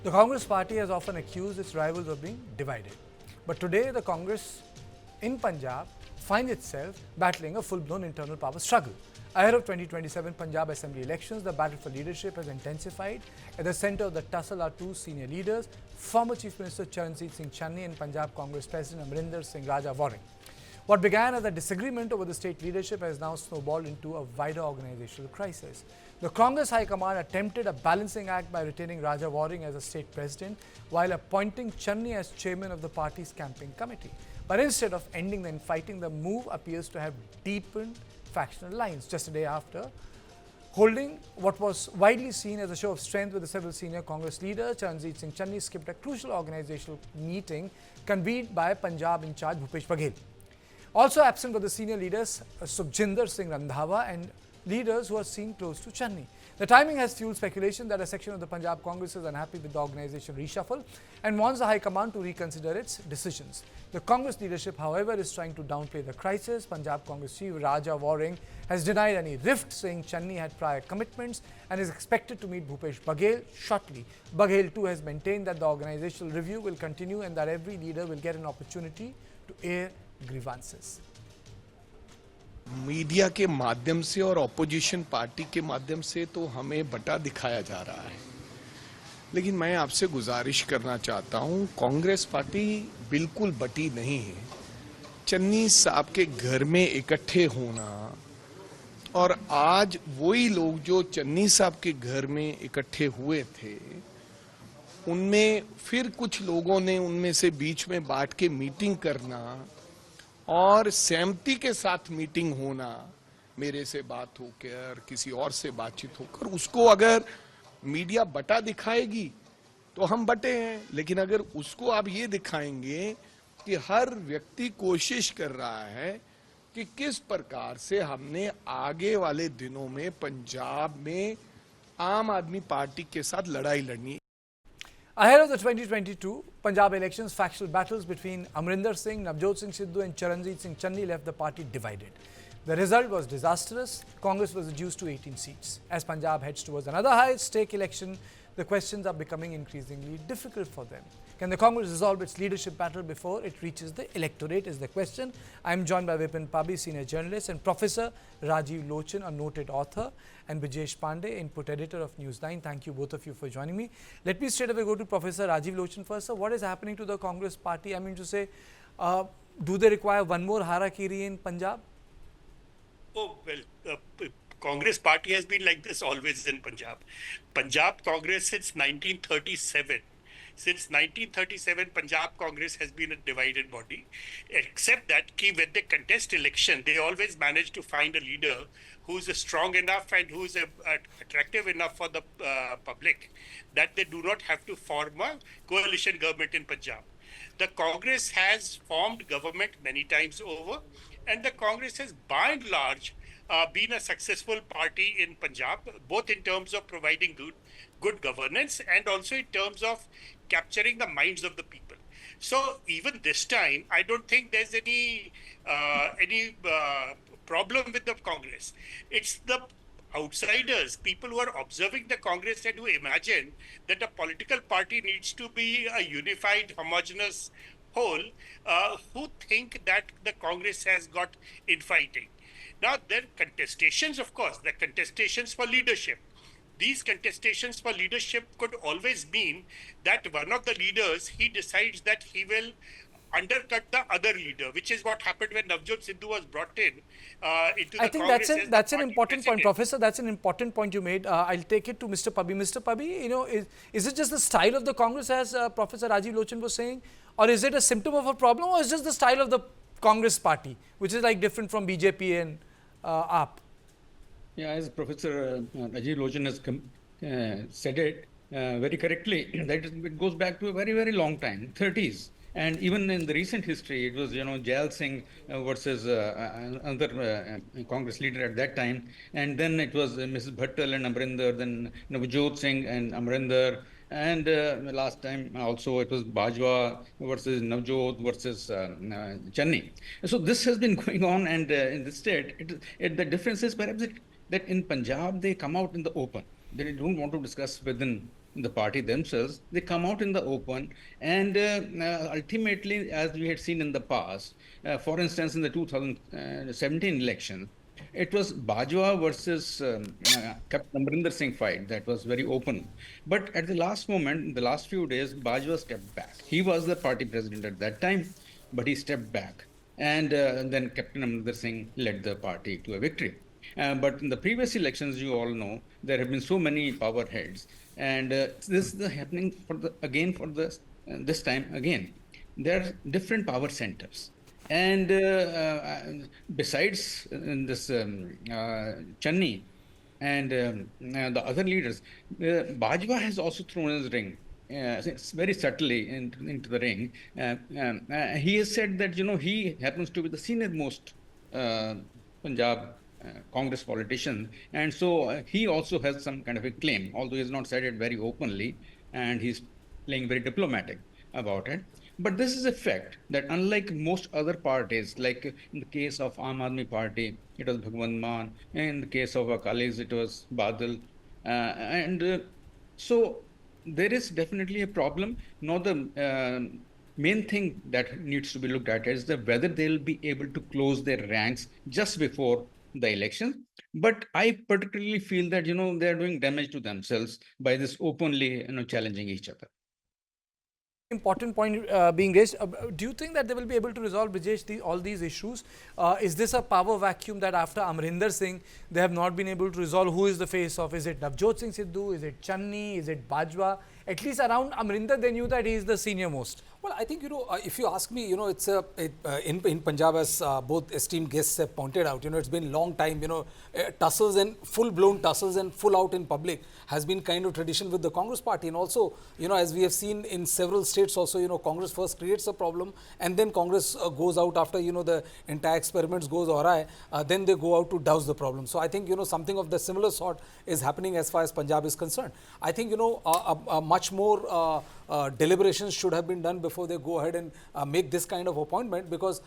The Congress party has often accused its rivals of being divided. But today, the Congress in Punjab finds itself battling a full-blown internal power struggle. Ahead of 2027 Punjab Assembly elections, the battle for leadership has intensified. At the centre of the tussle are two senior leaders, former Chief Minister Charanjit Singh Channi and Punjab Congress President Amarinder Singh Raja warring. What began as a disagreement over the state leadership has now snowballed into a wider organisational crisis. The Congress High Command attempted a balancing act by retaining Raja Waring as a state president while appointing Channi as chairman of the party's campaign committee. But instead of ending the infighting, the move appears to have deepened factional lines. Just a day after holding what was widely seen as a show of strength with the several senior Congress leaders, Charanjit Singh Channi skipped a crucial organisational meeting convened by Punjab in charge Bhupesh Baghel. Also absent were the senior leaders Sukhjinder Singh Randhawa and leaders who are seen close to Channi. The timing has fueled speculation that a section of the Punjab Congress is unhappy with the organisation reshuffle and wants the High Command to reconsider its decisions. The Congress leadership, however, is trying to downplay the crisis. Punjab Congress Chief Raja Waring has denied any rift, saying Channi had prior commitments and is expected to meet Bhupesh Baghel shortly. Baghel too has maintained that the organisational review will continue and that every leader will get an opportunity to air grievances. Media के माध्यम से और opposition party के माध्यम से तो हमें बटा दिखाया जा रहा है, लेकिन मैं आपसे गुजारिश करना चाहता हूं, कांग्रेस पार्टी बिल्कुल बटी नहीं है। चन्नी साहब के घर में इकट्ठे होना और आज वही लोग जो चन्नी साहब के घर में इकट्ठे हुए थे, उनमें फिर कुछ लोगों ने उनमें से बीच में बांट के मीटिंग करना और सहमति के साथ मीटिंग होना, मेरे से बात होकर किसी और से बातचीत होकर, उसको अगर मीडिया बटा दिखाएगी तो हम बटे हैं, लेकिन अगर उसको आप ये दिखाएंगे कि हर व्यक्ति कोशिश कर रहा है कि किस प्रकार से हमने आगे वाले दिनों में पंजाब में आम आदमी पार्टी के साथ लड़ाई लड़नी। Ahead of the 2022 Punjab elections, factional battles between Amarinder Singh, Navjot Singh Sidhu and Charanjit Singh Channi left the party divided. The result was disastrous. Congress was reduced to 18 seats. As Punjab heads towards another high-stake election, the questions are becoming increasingly difficult for them. Can the Congress resolve its leadership battle before it reaches the electorate is the question. I am joined by Vipin Pabi, senior journalist, and Professor Rajiv Lochan, a noted author, and Brijesh Pandey, input editor of News9. Thank you both of you for joining me. Let me straight away go to Professor Rajiv Lochan first. So what is happening to the Congress party? I mean to say, do they require one more harakiri in Punjab? Oh, well, Congress party has been like this always in Punjab. Punjab Congress since 1937. Since 1937, Punjab Congress has been a divided body, except that when they contest election, they always manage to find a leader who's strong enough and who's attractive enough for the public that they do not have to form a coalition government in Punjab. The Congress has formed government many times over, and the Congress has by and large been a successful party in Punjab, both in terms of providing good governance and also in terms of capturing the minds of the people. So even this time, I don't think there's any problem with the Congress. It's the outsiders, people who are observing the Congress and who imagine that a political party needs to be a unified, homogeneous whole, who think that the Congress has got infighting. Now, there are contestations, of course, the contestations for leadership. These contestations for leadership could always mean that one of the leaders, he decides that he will undercut the other leader, which is what happened when Navjot Sidhu was brought in into the Congress. I think that's an important point, Professor. That's an important point you made. I'll take it to Mr. Pabi. Mr. Pabi, you know, is it just the style of the Congress, as Professor Rajiv Lochan was saying, or is it a symptom of a problem, or is it just the style of the Congress party, which is like different from BJP and AAP? Yeah, as Professor Rajiv Lochan has said it very correctly, that it goes back to a very, very long time, 30s. And even in the recent history, it was, Jal Singh versus another Congress leader at that time. And then it was Mrs. Bhattal and Amarinder, then Navjot Singh and Amarinder. And last time also it was Bajwa versus Navjot versus Channi. So this has been going on, and in this state, the difference is perhaps that in Punjab they come out in the open. They don't want to discuss within the party themselves, they come out in the open, and ultimately, as we had seen in the past, for instance, in the 2017 election, it was Bajwa versus Captain Amarinder Singh fight that was very open. But at the last moment, in the last few days, Bajwa stepped back. He was the party president at that time, but he stepped back. And then Captain Amarinder Singh led the party to a victory. But in the previous elections, you all know, there have been so many power heads. And this is happening this time again. There are different power centers. And besides this Channi and the other leaders, Bajwa has also thrown his ring very subtly into the ring. He has said that, he happens to be the senior most Punjab Congress politician. And so he also has some kind of a claim, although he's not said it very openly, and he's playing very diplomatic about it. But this is a fact that unlike most other parties, like in the case of Aam Aadmi Party, it was Bhagwant Mann. In the case of Akalis, it was Badal. So there is definitely a problem. Now the main thing that needs to be looked at is whether they'll be able to close their ranks just before the election. But I particularly feel that, they're doing damage to themselves by this openly, challenging each other. Important point being raised. Do you think that they will be able to resolve, Brijesh, all these issues? Is this a power vacuum that after Amarinder Singh, they have not been able to resolve? Who is the face of? Is it Navjot Singh Sidhu? Is it Channi? Is it Bajwa? At least around Amarinder, they knew that he is the senior most. Well, I think, if you ask me, it's in Punjab, as both esteemed guests have pointed out, it's been long time, tussles and full-blown tussles and full out in public has been kind of tradition with the Congress party. And also, as we have seen in several states also, Congress first creates a problem, and then Congress goes out after, the entire experiments goes awry, then they go out to douse the problem. So I think, something of the similar sort is happening as far as Punjab is concerned. I think, much more deliberations should have been done before they go ahead and make this kind of appointment, because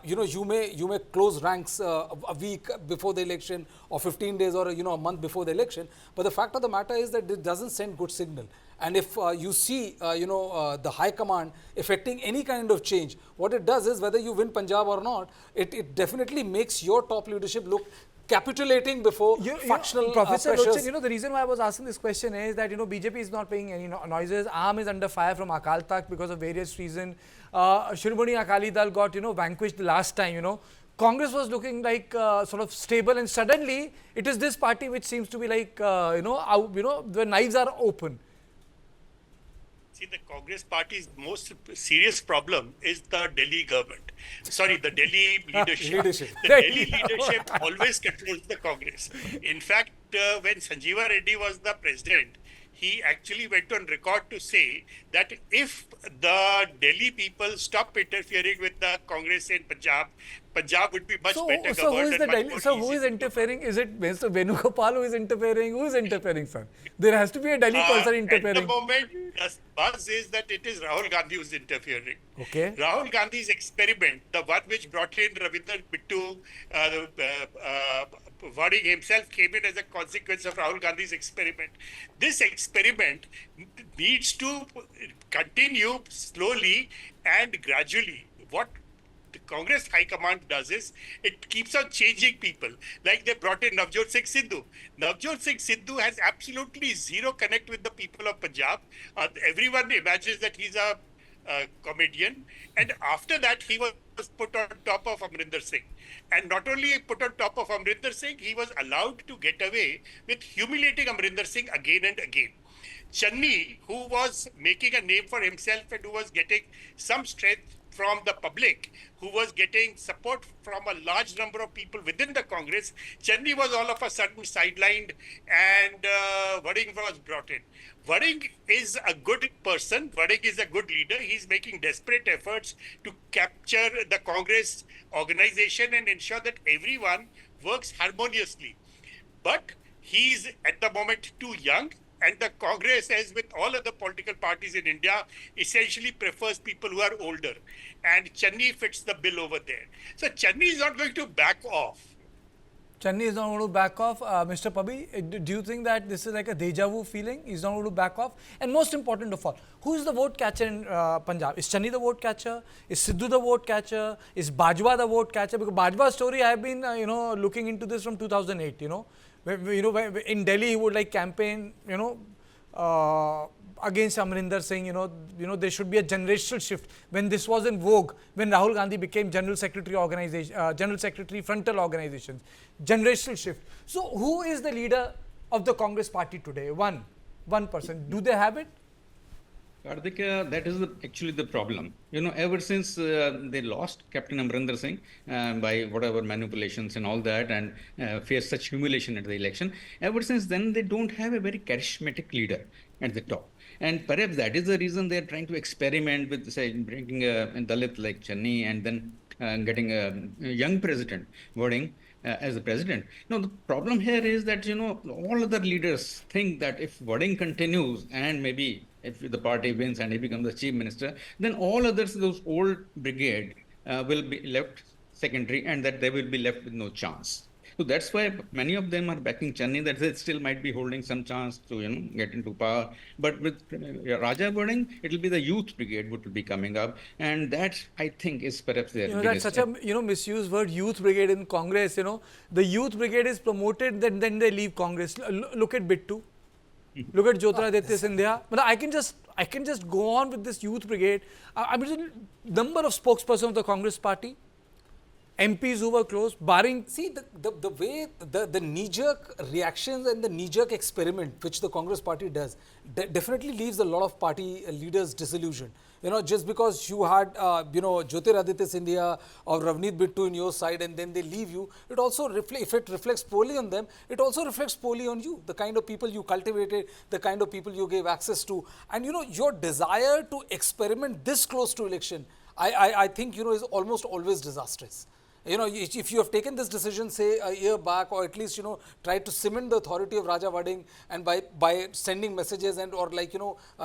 you may close ranks a week before the election or 15 days or a month before the election, but the fact of the matter is that it doesn't send good signal. And if you see the high command effecting any kind of change, what it does is, whether you win Punjab or not, it definitely makes your top leadership look capitulating before factional Professor pressures. Lochin, the reason why I was asking this question is that, BJP is not paying any noises. Aam is under fire from Akal Takht because of various reasons. Shiromani Akali Dal got, vanquished the last time, Congress was looking like sort of stable, and suddenly it is this party which seems to be like, the knives are open. See, the Congress party's most serious problem is the Delhi government. Sorry, the Delhi leadership. The Delhi leadership always controls the Congress. In fact, when Sanjeeva Reddy was the president, he actually went on record to say that if the Delhi people stop interfering with the Congress in Punjab, Punjab would be much better governed. So who is interfering? Is it Mr. Venugopal who is interfering? Who is interfering, sir? There has to be a Delhi person interfering. At the moment, the buzz is that it is Rahul Gandhi who is interfering. Okay. Rahul Gandhi's experiment, the one which brought in Ravinder Bittu, Vadi himself came in as a consequence of Rahul Gandhi's experiment. This experiment needs to continue slowly and gradually. What the Congress High Command does is, it keeps on changing people. Like they brought in Navjot Singh Sidhu. Navjot Singh Sidhu has absolutely zero connect with the people of Punjab. Everyone imagines that he's a comedian. And after that, he was put on top of Amarinder Singh. And not only put on top of Amarinder Singh, he was allowed to get away with humiliating Amarinder Singh again and again. Channi, who was making a name for himself and who was getting some strength from the public, who was getting support from a large number of people within the Congress, Channi was all of a sudden sidelined, and Vading was brought in. Vading is a good person. Vading is a good leader. He's making desperate efforts to capture the Congress organization and ensure that everyone works harmoniously. But he's at the moment too young. And the Congress, as with all other political parties in India, essentially prefers people who are older. And Channi fits the bill over there. So Channi is not going to back off. Channi is not going to back off. Mr. Pabi, do you think that this is like a deja vu feeling? He's not going to back off? And most important of all, who is the vote catcher in Punjab? Is Channi the vote catcher? Is Sidhu the vote catcher? Is Bajwa the vote catcher? Because Bajwa's story, I have been, looking into this from 2008, where in Delhi, he would like campaign, against Amarinder, saying, there should be a generational shift. When this was in vogue, when Rahul Gandhi became General Secretary frontal organizations, generational shift. So, who is the leader of the Congress party today? One person. Do they have it? Karthik, that is actually the problem. Ever since they lost Captain Amarinder Singh by whatever manipulations and all that, and faced such humiliation at the election, ever since then they don't have a very charismatic leader at the top. And perhaps that is the reason they are trying to experiment with, say, bringing a Dalit like Channi and then getting a young president voting as the president. The problem here is that, all other leaders think that if voting continues and maybe if the party wins and he becomes the chief minister, then all others, those old brigade, will be left secondary and that they will be left with no chance. So that's why many of them are backing Channi, that they still might be holding some chance to, get into power. But with Raja voting, it will be the youth brigade which will be coming up. And that, I think, is perhaps their that's such a, misused word, youth brigade in Congress, The youth brigade is promoted, then they leave Congress. Look at Bittu. Look at Jyotiraditya Scindia. But I can just go on with this youth brigade. I mean, number of spokespersons of the Congress party, MPs who were close, barring... See, the way the knee-jerk reactions and the knee-jerk experiment which the Congress party does definitely leaves a lot of party leaders disillusioned. Just because you had, Jyotiraditya Scindia or Ravneet Bittu in your side and then they leave you, it also if it reflects poorly on them, it also reflects poorly on you, the kind of people you cultivated, the kind of people you gave access to. And, your desire to experiment this close to election, I think, is almost always disastrous. If you have taken this decision, say, a year back, or at least, tried to cement the authority of Raja Vading and by sending messages and or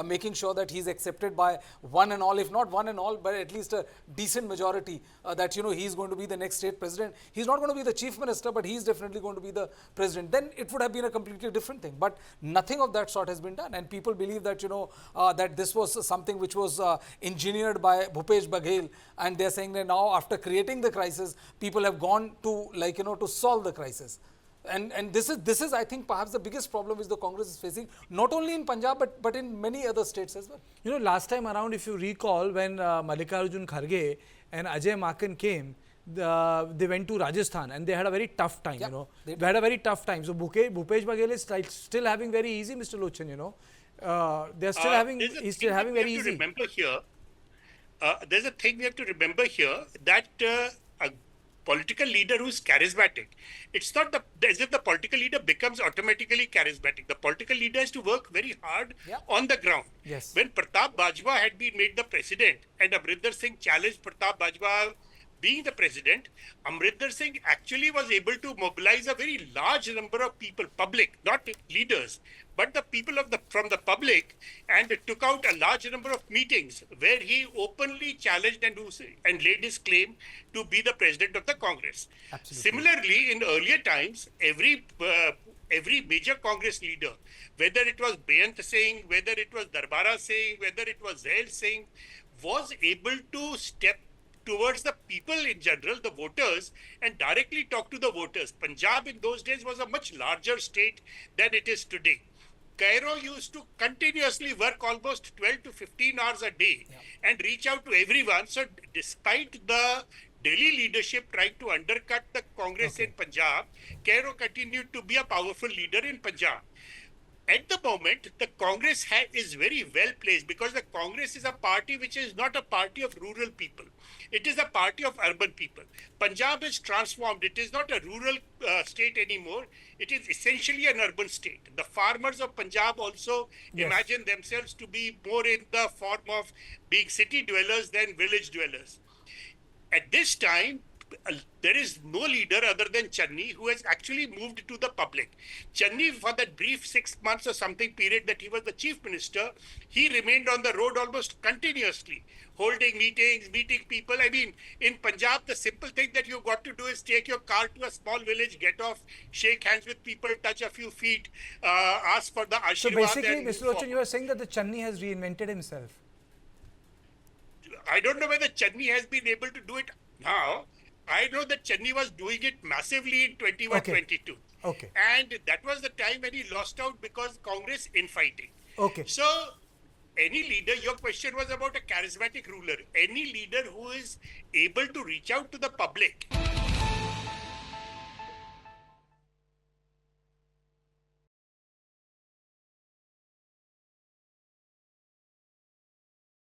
making sure that he's accepted by one and all, if not one and all, but at least a decent majority, that, he's going to be the next state president. He's not going to be the chief minister, but he's definitely going to be the president. Then it would have been a completely different thing. But nothing of that sort has been done. And people believe that, that this was something which was engineered by Bhupesh Baghel. And they're saying that now, after creating the crisis, people have gone to to solve the crisis. And this is I think perhaps the biggest problem which the Congress is facing, not only in Punjab but in many other states as well. Last time around, if you recall, when Mallikarjun Kharge and Ajay Maken came, they went to Rajasthan and they had a very tough time, They had a very tough time. So Bhupesh Baghel is still having very easy, Mr. Lochan, They're still he's still having very easy. Remember here, there's a thing we have to remember here, that a political leader who's charismatic, it's not as if the political leader becomes automatically charismatic. The political leader has to work very hard on the ground. Yes. When Pratap Bajwa had been made the president and Amarinder Singh challenged Pratap Bajwa being the president, Amarinder Singh actually was able to mobilize a very large number of people, public, not leaders, but the people from the public, and took out a large number of meetings where he openly challenged and laid his claim to be the president of the Congress. Absolutely. Similarly, in earlier times, every major Congress leader, whether it was Beyant Singh, whether it was Darbara Singh, whether it was Zail Singh, was able to step towards the people in general, the voters, and directly talk to the voters. Punjab in those days was a much larger state than it is today. Cairo used to continuously work almost 12 to 15 hours a day and reach out to everyone. So despite the Delhi leadership trying to undercut the Congress in Punjab, Cairo continued to be a powerful leader in Punjab. At the moment, the Congress is very well placed because the Congress is a party which is not a party of rural people. It is a party of urban people. Punjab is transformed. It is not a rural state anymore. It is essentially an urban state. The farmers of Punjab also imagine themselves to be more in the form of being city dwellers than village dwellers. At this time, there is no leader other than Channi who has actually moved to the public. Channi, for that brief 6 months or something period that he was the chief minister, he remained on the road almost continuously, holding meetings, meeting people. I mean, in Punjab, the simple thing that you've got to do is take your car to a small village, get off, shake hands with people, touch a few feet, ask for the Ashirwad. So basically, and Mr. move Lochan, you are saying that the Channi has reinvented himself. I don't know whether Channi has been able to do it now. I know that Channi was doing it massively in 21-22. Okay. And that was the time when he lost out because Congress infighting. Okay. So, any leader, your question was about a charismatic ruler. Any leader who is able to reach out to the public